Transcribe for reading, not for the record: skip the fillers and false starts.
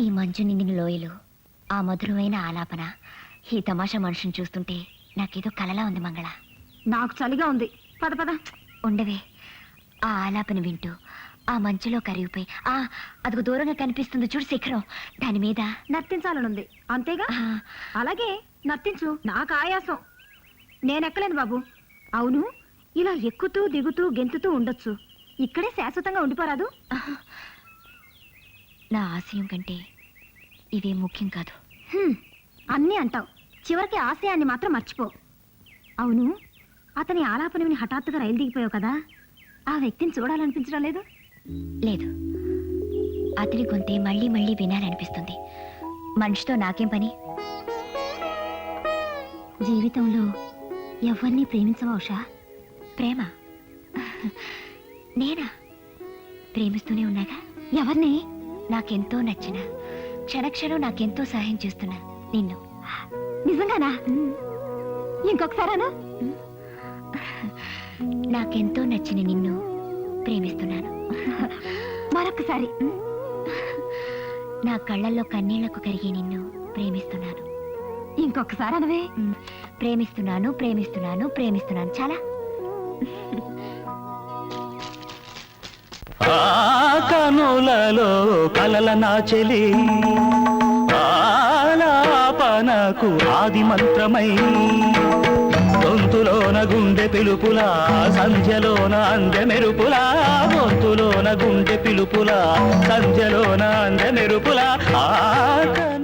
ఈ మంచు నిండిన లోయలు, ఆ మధురమైన ఆలాపన, ఈ తమాషా మనిషిని చూస్తుంటే నాకేదో కలలా ఉంది మంగళ. నాకు చలిగా ఉంది. పద పద. ఉండవే, ఆ ఆలాపన వింటూ ఆ మంచులో కరిగిపోయి అదిగో దూరంగా కనిపిస్తుంది చూడు శిఖరం, దాని మీద నర్తించాలనుంది అంతేగా. అలాగే నర్తించు, నాకు ఆయాసం, నేనెక్కలేను బాబు. అవును, ఇలా ఎక్కుతూ దిగుతూ గెంతుతూ ఉండొచ్చు, ఇక్కడే శాశ్వతంగా ఉండిపోరాదు? నా ఆశయం కంటే ఇవే ముఖ్యం కాదు. అన్నీ అంటావు, చివరికి ఆశయాన్ని మాత్రం మర్చిపో. అవును, అతని ఆలాపన విని హఠాత్తుగా రైలు దిగిపోయావు కదా, ఆ వ్యక్తిని చూడాలనిపించడం లేదు? లేదు, అతని గొంతే మళ్ళీ మళ్ళీ వినాలనిపిస్తుంది. మనిషితో నాకేం పని? జీవితంలో ఎవరిని ప్రేమించవా ఉషా? ప్రేమ? నేనా? ప్రేమిస్తూనే ఉన్నాగా. ఎవరిని? నాకెంతో నచ్చిన, క్షణక్షణం నాకెంతో సహాయం చేస్తున్నా నిన్ను. నిజంగానా? ఇంకొకసారానా? నాకెంతో నచ్చిన నిన్ను ప్రేమిస్తున్నాను. మరొకసారి. నా కళ్ళల్లో కన్నీళ్లకు కరిగే నిన్ను ప్రేమిస్తున్నాను. ఇంకొకసారి అనవే. ప్రేమిస్తున్నాను, ప్రేమిస్తున్నాను, ప్రేమిస్తున్నాను. చాలా. కనులలో కలల నాచెలి ఆలాపనకు ఆది మంత్రమై, గొంతులోన గుండె పిలుపులా, సంధ్యలోన అందె మెరుపులా, గొంతులోన గుండె పిలుపులా, సంధ్యలోన అందె మెరుపులా.